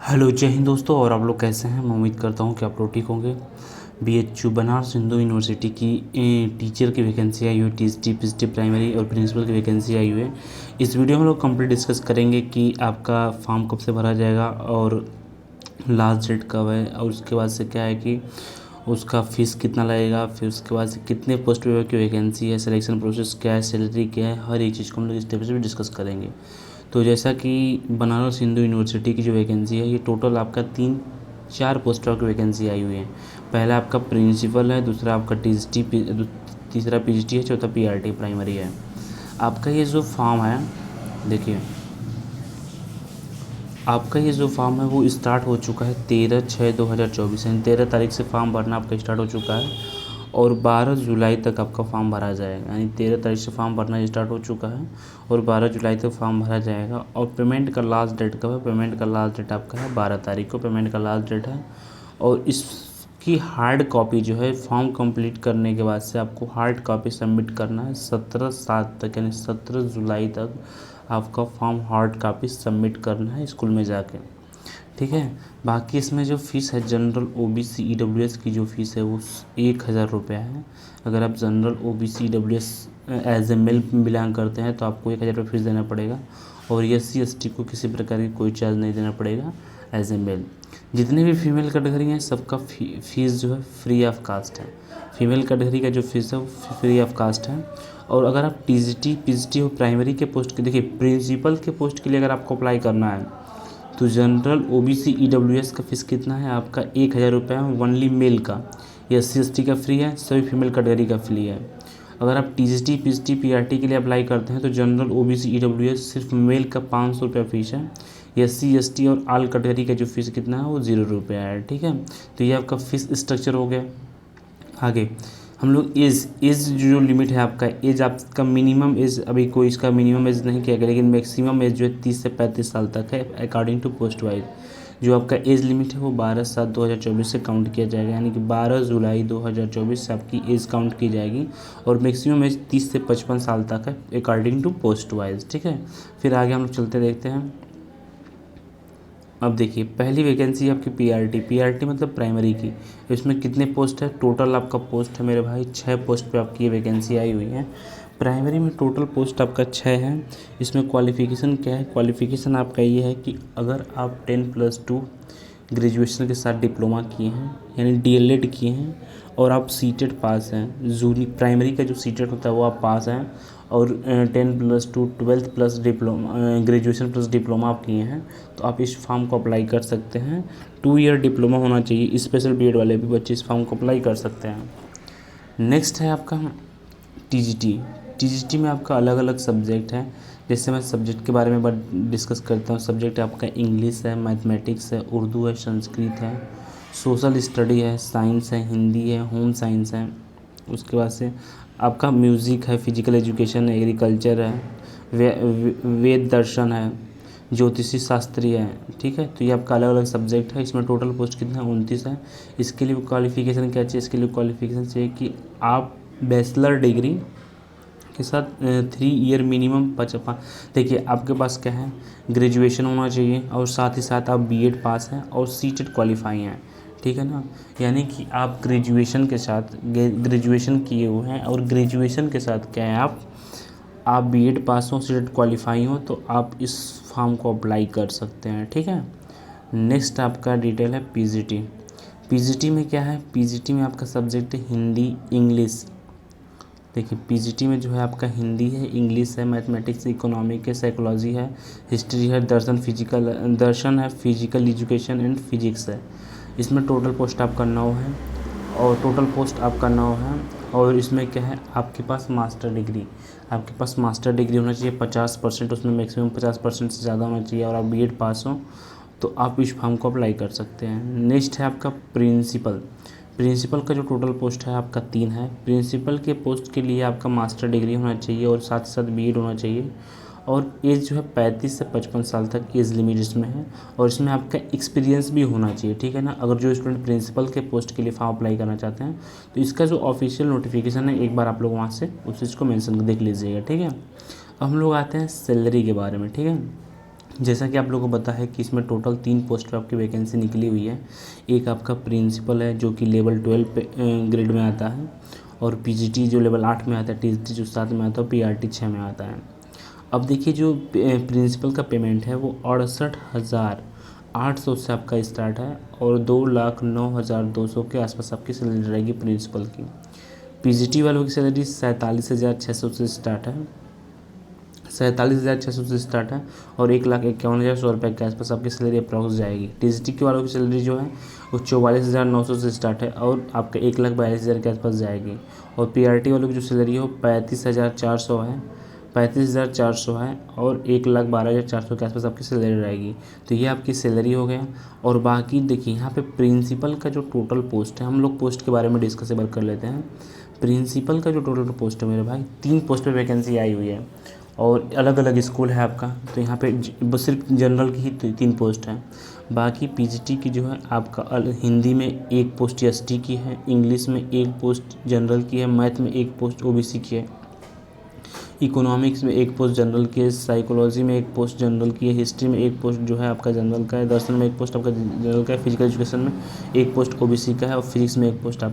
Hello जय हिंद दोस्तों। और आप लोग कैसे हैं? मैं उम्मीद करता हूं कि आप लोग ठीक होंगे। बीएचयू बनारस हिंदू यूनिवर्सिटी की टीचर की वैकेंसी आई हुई है। टीएसटी पीएचडी प्राइमरी और प्रिंसिपल की वैकेंसी आई हुई है। इस वीडियो में हम लोग कंप्लीट डिस्कस करेंगे कि आपका फॉर्म कब से भरा जाएगा और लास्ट डेट कब है, और उसके बाद से क्या है कि उसका फ़ीस कितना लगेगा, फिर उसके बाद से कितने पोस्ट की वैकेंसी है, सिलेक्शन प्रोसेस क्या है, सैलरी क्या है, हर एक चीज़ को हम लोग स्टेप से डिस्कस करेंगे। तो जैसा कि बनारस हिंदू यूनिवर्सिटी की जो वैकेंसी है, ये टोटल आपका 3-4 पोस्टों की वैकेंसी आई हुई है। पहला आपका प्रिंसिपल है, दूसरा आपका टीएसटी, तीसरा पीएचडी है, चौथा पीआरटी प्राइमरी है। आपका ये जो फॉर्म है, देखिए आपका ये जो फॉर्म है वो स्टार्ट हो चुका है 13/6/2024, यानी 13 तारीख से फॉर्म भरना आपका स्टार्ट हो चुका है और 12 जुलाई तक आपका फॉर्म भरा जाएगा। यानी 13 तारीख से फॉर्म भरना स्टार्ट हो चुका है और 12 जुलाई तक फॉर्म भरा जाएगा। और पेमेंट का लास्ट डेट कब है? पेमेंट का लास्ट डेट आपका है 12 तारीख को पेमेंट का लास्ट डेट है। और इसकी हार्ड कॉपी जो है फॉर्म कंप्लीट करने के बाद से आपको हार्ड कॉपी सबमिट करना है 17/7 तक, यानी 17 जुलाई तक आपका फॉर्म हार्ड कॉपी सबमिट करना है स्कूल में जाके, ठीक है। बाकी इसमें जो फ़ीस है जनरल ओबीसी ईडब्ल्यूएस की जो फ़ीस है वो 1,000 रुपया है। अगर आप general OBC EWS as a male belong करते हैं तो आपको 1,000 रुपये फ़ीस देना पड़ेगा। और एससी एसटी को किसी प्रकार की कोई चार्ज नहीं देना पड़ेगा एज ए मेल। जितने भी फीमेल कैटेगरी हैं सबका फ़ीस जो है फ्री ऑफ कास्ट है। फीमेल कैटेगरी का जो फ़ीस है वो फ्री ऑफ कास्ट है। और अगर आप टीजीटी पीजीटी और प्राइमरी के पोस्ट के, देखिए प्रिंसिपल के पोस्ट के लिए अगर आपको अप्लाई करना है तो जनरल ओबीसी ईडब्ल्यूएस का फ़ीस कितना है आपका? 1,000 रुपये है ओनली मेल का। एससी एसटी का फ्री है, सभी फीमेल कैटेगरी का फ्री है। अगर आप टीजीटी पीजीटी पीआरटी के लिए अप्लाई करते हैं तो जनरल ओबीसी ईडब्ल्यूएस सिर्फ मेल का 500 रुपये फ़ीस है। एससी एसटी और ऑल कैटेगरी का जो फ़ीस कितना है वो 0 रुपये है, ठीक है। तो ये आपका फ़ीस स्ट्रक्चर हो गया। आगे हम लोग एज जो लिमिट है आपका, एज आपका मिनिमम एज, अभी कोई इसका मिनिमम एज नहीं किया गया, लेकिन मैक्सिमम एज जो है 30 से 35 साल तक है अकॉर्डिंग टू पोस्ट वाइज। जो आपका एज लिमिट है वो 12/7/2024 से काउंट किया जाएगा, यानी कि 12 जुलाई 2024 से आपकी एज काउंट की जाएगी। और मैक्सिमम एज 30 से 55 साल तक है अकॉर्डिंग टू पोस्ट वाइज, ठीक है। फिर आगे हम लोग चलते देखते हैं। अब देखिए पहली वैकेंसी आपकी पीआरटी मतलब प्राइमरी की। इसमें कितने पोस्ट है? टोटल आपका पोस्ट है मेरे भाई 6 पोस्ट पे आपकी ये वैकेंसी आई हुई है। प्राइमरी में टोटल पोस्ट आपका 6 है। इसमें क्वालिफ़िकेशन क्या है? क्वालिफ़िकेशन आपका ये है कि अगर आप 10+2 ग्रेजुएशन के साथ डिप्लोमा किए हैं, यानी डीएलएड किए हैं, और आप सीटेड पास हैं, जूनियर प्राइमरी का जो सीटेड होता है वो आप पास हैं, और 10+2 12th plus diploma graduation plus diploma आप किए हैं, तो आप इस फॉर्म को अप्लाई कर सकते हैं। 2 ईयर डिप्लोमा होना चाहिए, स्पेशल बीएड वाले भी बच्चे इस फॉर्म को अप्लाई कर सकते हैं। नेक्स्ट है आपका टीजीटी। टीजीटी में आपका अलग अलग सब्जेक्ट है। जैसे मैं सब्जेक्ट के बारे में डिस्कस करता हूँ। सब्जेक्ट आपका इंग्लिश है, मैथमेटिक्स है, उर्दू है, संस्कृत है, सोशल स्टडी है, साइंस है, हिंदी है, होम साइंस है। उसके बाद से आपका म्यूज़िक है, फिजिकल एजुकेशन है, एग्रीकल्चर है, वेद दर्शन है, ज्योतिषी शास्त्री है, ठीक है। तो ये आपका अलग अलग सब्जेक्ट है। इसमें टोटल पोस्ट कितना है? 29 है। इसके लिए क्वालिफ़िकेशन क्या चाहिए? इसके लिए क्वालिफ़िकेशन चाहिए कि आप बैचलर डिग्री के साथ 3 ईयर मिनिमम देखिए आपके पास क्या है, ग्रेजुएशन होना चाहिए और साथ ही साथ आप बीएड पास हैं और सीटेड क्वालिफाई हैं, ठीक है ना। यानी कि आप ग्रेजुएशन किए हुए हैं और ग्रेजुएशन के साथ क्या है, आप बीएड पास हो, सीटेड क्वालिफाई हो, तो आप इस फॉर्म को अप्लाई कर सकते हैं, ठीक है। नेक्स्ट आपका डिटेल है पीजीटी। पीजीटी में क्या है? पीजीटी में आपका सब्जेक्ट है हिंदी इंग्लिश। देखिए पीजीटी में जो है आपका हिंदी है, इंग्लिश है, मैथमेटिक्स, इकोनॉमिक है, साइकोलॉजी है, हिस्ट्री है, दर्शन है, फिजिकल एजुकेशन एंड फिजिक्स है। इसमें टोटल पोस्ट आपका 9 है और टोटल पोस्ट आपका 9 है। और इसमें क्या है, आपके पास मास्टर डिग्री होना चाहिए 50%, उसमें मैक्सिमम 50% से ज़्यादा होना चाहिए, और आप बीएड पास हो तो आप इस फॉर्म को अप्लाई कर सकते हैं। नेक्स्ट है आपका प्रिंसिपल का जो टोटल पोस्ट है आपका 3 है। प्रिंसिपल के पोस्ट के लिए आपका मास्टर डिग्री होना चाहिए और साथ ही साथ बीएड होना चाहिए, और एज जो है 35 से 55 साल तक एज लिमिट इसमें है। और इसमें आपका एक्सपीरियंस भी होना चाहिए, ठीक है ना। अगर जो स्टूडेंट प्रिंसिपल के पोस्ट के लिए फॉर्म अप्लाई करना चाहते हैं तो इसका जो ऑफिशियल नोटिफिकेशन है एक बार आप लोग वहाँ से उस चीज़ को मेंशन देख लीजिएगा, ठीक है। अब हम लोग आते हैं सैलरी के बारे में, ठीक है। जैसा कि आप लोगों को पता है कि इसमें टोटल 3 पोस्ट पर आपकी वैकेंसी निकली हुई है। एक आपका प्रिंसिपल है जो कि लेवल 12 पे ग्रेड में आता है, और पीजीटी जो लेवल 8 में आता है, टीजीटी जो 7 में आता है, और पीआरटी 6 में आता है। अब देखिए जो प्रिंसिपल का पेमेंट है वो 68,800 से आपका स्टार्ट है, और 2,09,200 के आसपास आपकी सैलरी रहेगी प्रिंसिपल की। पीजीटी वालों की सैलरी 47,600 से स्टार्ट है, 47,600 से स्टार्ट है, और 1,51,100 रुपये के आसपास आपकी सैलरी अप्रॉक्स जाएगी। टीजीटी के वालों की सैलरी जो है वो 44,900 से स्टार्ट है, और आपका 1,42,000 के आसपास जाएगी। और पीआरटी वालों की जो सैलरी है वो 35,400 है, 35,400 है, और 1,12,400 के आसपास आपकी सैलरी रहेगी। तो ये आपकी सैलरी हो गया। और बाकी देखिए यहाँ पे प्रिंसिपल का जो टोटल पोस्ट है, हम लोग पोस्ट के बारे में डिस्कस एक बार कर लेते हैं। प्रिंसिपल का जो टोटल पोस्ट है मेरे भाई, 3 पोस्ट पे वैकेंसी आई हुई है, और अलग अलग स्कूल है आपका। तो यहाँ पे बस सिर्फ जनरल की ही 3 पोस्ट है। बाकी पीजीटी की जो है आपका हिंदी में 1 पोस्ट एसटी की है, इंग्लिश में 1 पोस्ट जनरल की है, मैथ में 1 पोस्ट ओबीसी की है, इकोनॉमिक्स में 1 पोस्ट जनरल की है, साइकोलॉजी में 1 पोस्ट जनरल की है, हिस्ट्री में 1 पोस्ट जो है आपका जनरल का है, दर्शन में 1 पोस्ट आपका जनरल का है, फिजिकल एजुकेशन में 1 पोस्ट ओबीसी का है, और फिजिक्स में 1 पोस्ट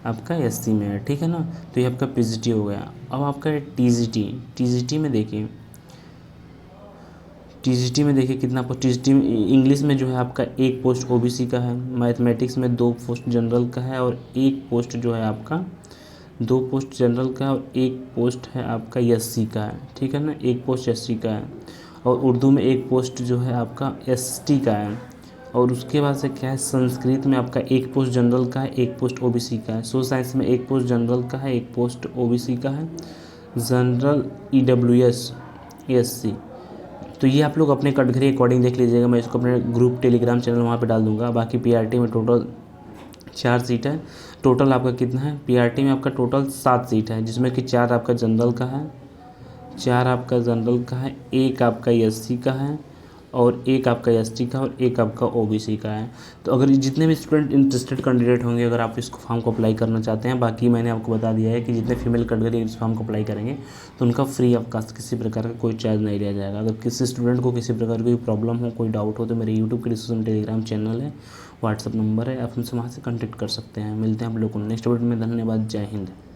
आपका एससी में है। ठीक है ना। तो ये आपका पीजीटी हो गया। अब आपका है टीजीटी में देखिए, कितना पोस्ट टीजीटी में। इंग्लिश में जो है आपका 1 पोस्ट ओबीसी का है, मैथमेटिक्स में 2 पोस्ट जनरल का है, और 1 पोस्ट जो है आपका 2 पोस्ट जनरल का है, और 1 पोस्ट है आपका एससी का है। ठीक है ना, 1 पोस्ट एससी का है। और उर्दू में 1 पोस्ट जो है आपका एसटी का है। और उसके बाद से क्या है, संस्कृत में आपका 1 पोस्ट जनरल का है, 1 पोस्ट ओबीसी का है। सोशल साइंस में 1 पोस्ट जनरल का है, 1 पोस्ट ओबीसी का है। General EWS SC. तो ये आप लोग अपने कैटेगरी अकॉर्डिंग देख लीजिएगा, मैं इसको अपने ग्रुप टेलीग्राम चैनल वहाँ पे डाल दूँगा। बाकी पीआरटी में टोटल 4 सीट है। टोटल आपका कितना है, पीआरटी में आपका टोटल 7 सीट है, जिसमें कि 4 आपका जनरल का है, 4 आपका जनरल का है, 1 आपका एससी का है, और 1 आपका एसटी का, और 1 आपका ओबीसी का है। तो अगर जितने भी स्टूडेंट इंटरेस्टेड कैंडिडेट होंगे, अगर आप इसको फॉर्म को अप्लाई करना चाहते हैं, बाकी मैंने आपको बता दिया है कि जितने फीमेल कैटेगरी इस फॉर्म को अप्लाई करेंगे तो उनका फ्री ऑफ कास्ट, किसी प्रकार का कोई चार्ज नहीं लिया जाएगा। अगर किसी स्टूडेंट को किसी प्रकार की कोई प्रॉब्लम हो, कोई डाउट हो, तो मेरे यूट्यूब के डिस्क्रिप्शन टेलीग्राम चैनल है, व्हाट्सअप नंबर है, आप हमसे वहाँ से कॉन्टैक्ट कर सकते हैं। मिलते हैं आप लोगों को नेक्स्ट वीडियो में। धन्यवाद। जय हिंद।